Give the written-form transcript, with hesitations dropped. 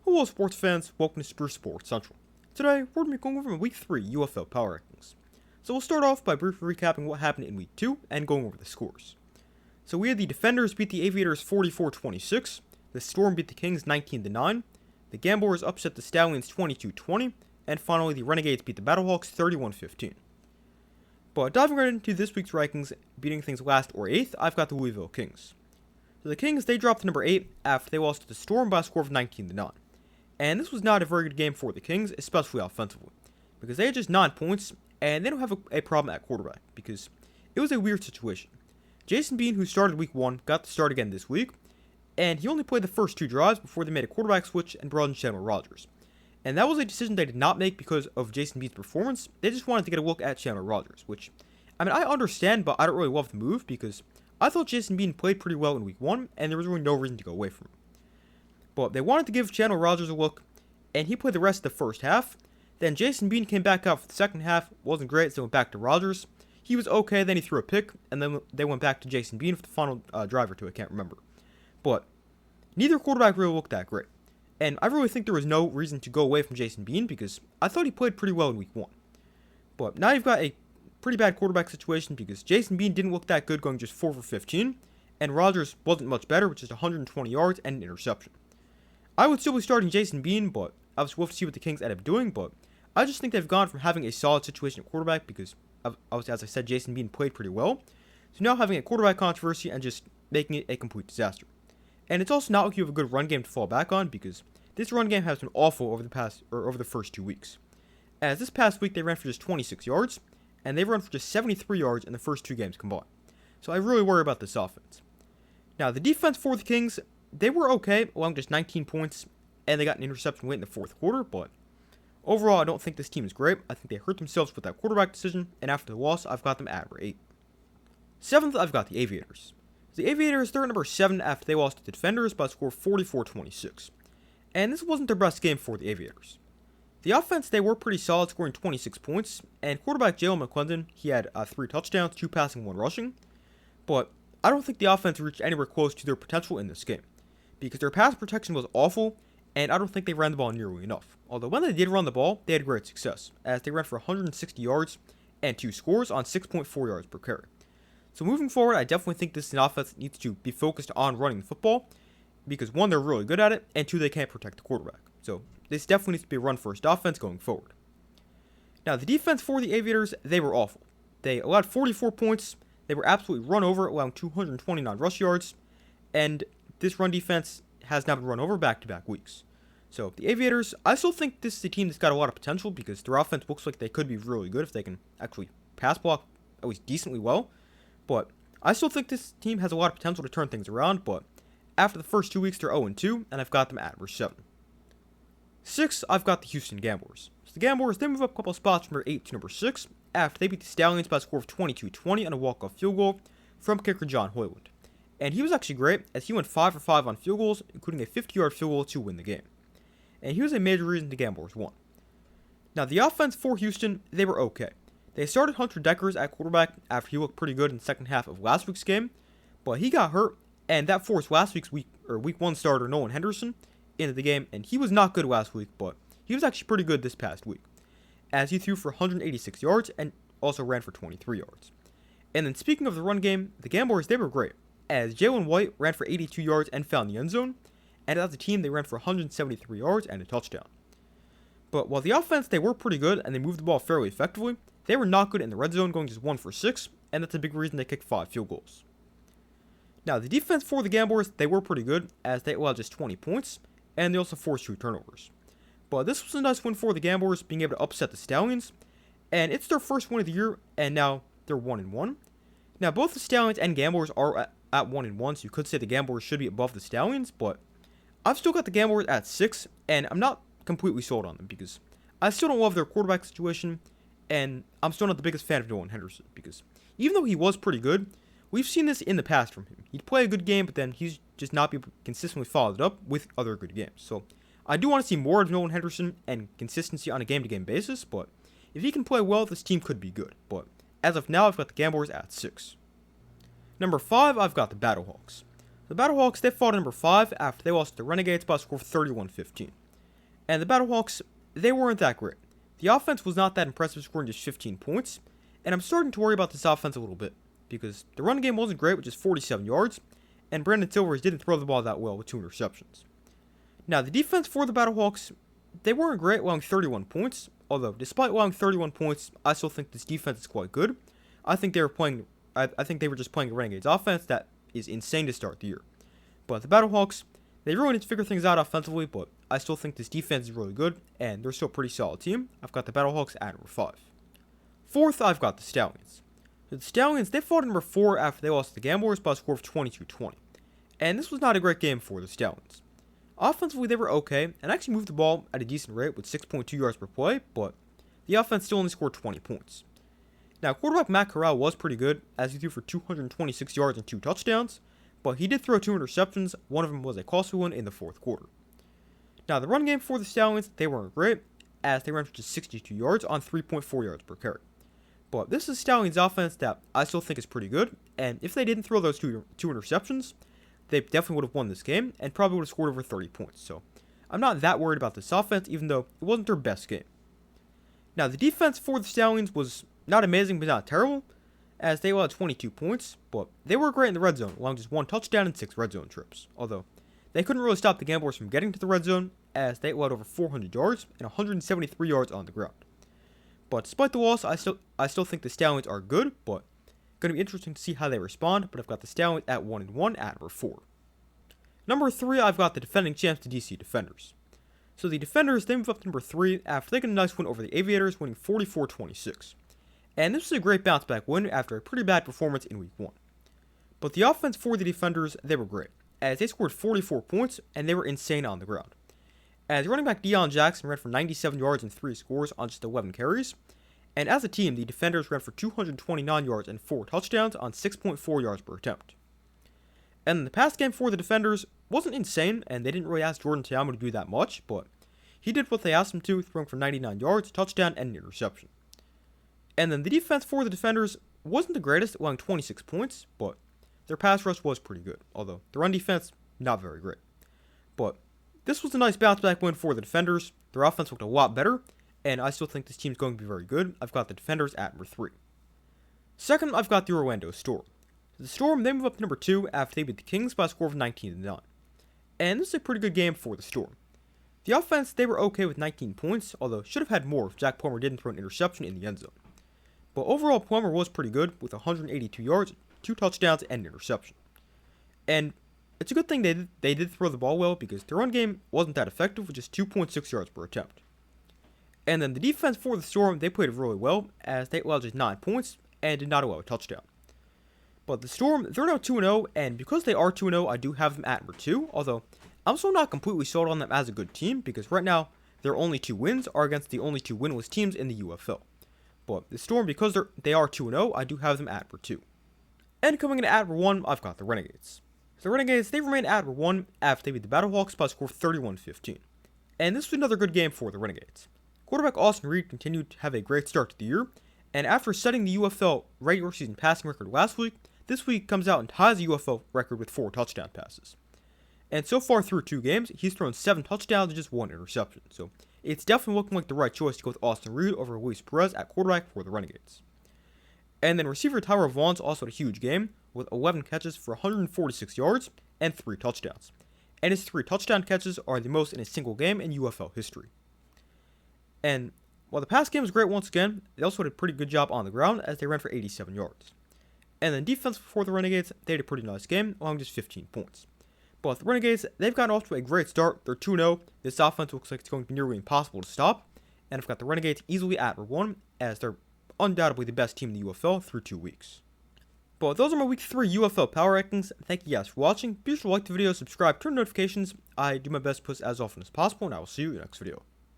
Hello sports fans, welcome to Spruce Sports Central. Today, we're going to be going over Week 3 UFL Power Rankings. So we'll start off by briefly recapping what happened in Week 2 and going over the scores. So we had the Defenders beat the Aviators 44-26, the Storm beat the Kings 19-9, the Gamblers upset the Stallions 22-20, and finally the Renegades beat the Battlehawks 31-15. But diving right into this week's rankings, beating things last or 8th, I've got the Louisville Kings. So the Kings, they dropped to number 8 after they lost to the Storm by a score of 19-9. And this was not a very good game for the Kings, especially offensively, because they had just 9 points, and they don't have a problem at quarterback, because it was a weird situation. Jason Bean, who started Week 1, got to start again this week, and he only played the first 2 drives before they made a quarterback switch and brought in Chandler Rogers. And that was a decision they did not make because of Jason Bean's performance. They just wanted to get a look at Chandler Rogers, which, I understand, but I don't really love the move, because I thought Jason Bean played pretty well in Week 1, and there was really no reason to go away from him. But they wanted to give Chandler Rogers a look, and he played the rest of the first half. Then Jason Bean came back out for the second half, wasn't great, so went back to Rogers. He was okay, then he threw a pick, and then they went back to Jason Bean for the final drive or two, I can't remember. But neither quarterback really looked that great. And I really think there was no reason to go away from Jason Bean, because I thought he played pretty well in Week 1. But now you've got a pretty bad quarterback situation, because Jason Bean didn't look that good, going just 4 for 15, and Rogers wasn't much better, with just 120 yards and an interception. I would still be starting Jason Bean, but obviously we'll have to see what the Kings end up doing, but I just think they've gone from having a solid situation at quarterback, because, obviously, as I said, Jason Bean played pretty well, to now having a quarterback controversy and just making it a complete disaster. And it's also not like you have a good run game to fall back on, because this run game has been awful over the first 2 weeks. As this past week, they ran for just 26 yards, and they've run for just 73 yards in the first 2 games combined. So I really worry about this offense. Now, the defense for the Kings, they were okay, allowing just 19 points, and they got an interception late in the fourth quarter, but overall, I don't think this team is great. I think they hurt themselves with that quarterback decision, and after the loss, I've got them at number 8. 7th, I've got the Aviators. The Aviators, they're at number 7 after they lost to the Defenders by a score of 44-26. And this wasn't their best game for the Aviators. The offense, they were pretty solid, scoring 26 points, and quarterback Jalen McClendon, he had 3 touchdowns, 2 passing, 1 rushing, but I don't think the offense reached anywhere close to their potential in this game, because their pass protection was awful, and I don't think they ran the ball nearly enough. Although when they did run the ball, they had great success, as they ran for 160 yards and 2 scores on 6.4 yards per carry. So moving forward, I definitely think this is an offense that needs to be focused on running the football, because 1, they're really good at it, and 2, they can't protect the quarterback. So this definitely needs to be a run-first offense going forward. Now, the defense for the Aviators, they were awful. They allowed 44 points, they were absolutely run over, allowing 229 rush yards, and this run defense has now been run over back-to-back weeks. So, the Aviators, I still think this is a team that's got a lot of potential, because their offense looks like they could be really good if they can actually pass block at least decently well. But I still think this team has a lot of potential to turn things around, but after the first 2 weeks, they're 0-2, and I've got them at number 7. 6, I've got the Houston Gamblers. So the Gamblers, they move up a couple spots from number 8 to number 6, after they beat the Stallions by a score of 22-20 on a walk-off field goal from kicker John Hoyland. And he was actually great, as he went 5 for 5 on field goals, including a 50-yard field goal to win the game. And he was a major reason the Gamblers won. Now, the offense for Houston, they were okay. They started Hunter Deckers at quarterback after he looked pretty good in the second half of last week's game, but he got hurt, and that forced last week's Week 1 starter Nolan Henderson into the game, and he was not good last week, but he was actually pretty good this past week, as he threw for 186 yards and also ran for 23 yards. And then speaking of the run game, the Gamblers, they were great, as Jalen White ran for 82 yards and found the end zone, and as a team, they ran for 173 yards and a touchdown. But while the offense, they were pretty good, and they moved the ball fairly effectively, they were not good in the red zone, going just 1 for 6, and that's a big reason they kicked 5 field goals. Now, the defense for the Gamblers, they were pretty good, as they allowed just 20 points, and they also forced 2 turnovers. But this was a nice win for the Gamblers, being able to upset the Stallions, and it's their first win of the year, and now they're 1-1. Now, both the Stallions and Gamblers are at 1-1, so you could say the Gamblers should be above the Stallions, but I've still got the Gamblers at 6, and I'm not completely sold on them, because I still don't love their quarterback situation, and I'm still not the biggest fan of Nolan Henderson, because even though he was pretty good, we've seen this in the past from him. He'd play a good game, but then he's just not be consistently followed up with other good games. So I do want to see more of Nolan Henderson and consistency on a game-to-game basis, but if he can play well, this team could be good. But as of now, I've got the Gamblers at 6. Number 5, I've got the Battlehawks. The Battlehawks, they fought at number 5 after they lost to the Renegades by a score of 31-15. And the Battlehawks, they weren't that great. The offense was not that impressive, scoring just 15 points, and I'm starting to worry about this offense a little bit, because the run game wasn't great with just 47 yards, and Brandon Silvers didn't throw the ball that well with 2 interceptions. Now, the defense for the Battlehawks, they weren't great, allowing 31 points, although despite allowing 31 points, I still think this defense is quite good. I think they were just playing a Renegades offense that is insane to start the year. But the Battlehawks, they really need to figure things out offensively, but I still think this defense is really good, and they're still a pretty solid team. I've got the Battlehawks at number 5. Fourth, I've got the Stallions. The Stallions, they fought at number 4 after they lost to the Gamblers by a score of 22-20. And this was not a great game for the Stallions. Offensively, they were okay, and actually moved the ball at a decent rate with 6.2 yards per play, but the offense still only scored 20 points. Now, quarterback Matt Corral was pretty good, as he threw for 226 yards and 2 touchdowns, but he did throw 2 interceptions, one of them was a costly one in the fourth quarter. Now, the run game for the Stallions, they weren't great, as they ran for just 62 yards on 3.4 yards per carry. But this is Stallions' offense that I still think is pretty good, and if they didn't throw those two interceptions, they definitely would have won this game, and probably would have scored over 30 points. So, I'm not that worried about this offense, even though it wasn't their best game. Now, the defense for the Stallions was not amazing, but not terrible, as they allowed 22 points, but they were great in the red zone, allowing just 1 touchdown and 6 red zone trips. Although, they couldn't really stop the Gamblers from getting to the red zone, as they allowed over 400 yards and 173 yards on the ground. But despite the loss, I still think the Stallions are good, but going to be interesting to see how they respond, but I've got the Stallions at 1-1 at number 4. Number 3, I've got the defending champs, the DC Defenders. So the Defenders, they move up to number 3 after they get a nice win over the Aviators, winning 44-26. And this was a great bounce back win after a pretty bad performance in week 1. But the offense for the Defenders, they were great, as they scored 44 points, and they were insane on the ground. As running back Deion Jackson ran for 97 yards and 3 scores on just 11 carries, and as a team, the Defenders ran for 229 yards and 4 touchdowns on 6.4 yards per attempt. And the pass game for the Defenders wasn't insane, and they didn't really ask Jordan Ta'amu to do that much, but he did what they asked him to, throwing for 99 yards, touchdown, and an interception. And then the defense for the Defenders wasn't the greatest, allowing 26 points, but their pass rush was pretty good, although the run defense, not very great. But this was a nice bounce back win for the Defenders. Their offense looked a lot better, and I still think this team's going to be very good. I've got the Defenders at number 3. Second, I've got the Orlando Storm. The Storm, they move up to number 2 after they beat the Kings by a score of 19-9. And this is a pretty good game for the Storm. The offense, they were okay with 19 points, although should have had more if Jack Plummer didn't throw an interception in the end zone. But overall, Plummer was pretty good with 182 yards, 2 touchdowns, and an interception. And it's a good thing they did throw the ball well, because their run game wasn't that effective with just 2.6 yards per attempt. And then the defense for the Storm, they played really well, as they allowed just 9 points and did not allow a touchdown. But the Storm, they're now 2-0, and because they are 2-0, I do have them at number 2, although I'm still not completely sold on them as a good team, because right now, their only 2 wins are against the only 2 winless teams in the UFL. But the Storm, because they are 2-0, I do have them at number 2. And coming in at number 1, I've got the Renegades. The Renegades, they remain at number 1 after they beat the Battlehawks by a score of 31-15. And this was another good game for the Renegades. Quarterback Austin Reed continued to have a great start to the year, and after setting the UFL regular season passing record last week, this week comes out and ties the UFL record with 4 touchdown passes. And so far through 2 games, he's thrown 7 touchdowns and just 1 interception. So it's definitely looking like the right choice to go with Austin Reed over Luis Perez at quarterback for the Renegades. And then receiver Tyler Vaughn's also had a huge game with 11 catches for 146 yards and 3 touchdowns. And his 3 touchdown catches are the most in a single game in UFL history. And while the pass game was great once again, they also did a pretty good job on the ground as they ran for 87 yards. And then defense for the Renegades, they had a pretty nice game, allowing just 15 points. But the Renegades, they've gotten off to a great start. They're 2-0. This offense looks like it's going to be nearly impossible to stop. And I've got the Renegades easily at number 1, as they're undoubtedly the best team in the UFL through 2 weeks. But those are my week 3 UFL power rankings. Thank you guys for watching. Be sure to like the video, subscribe, turn notifications. I do my best to post as often as possible, and I will see you in the next video.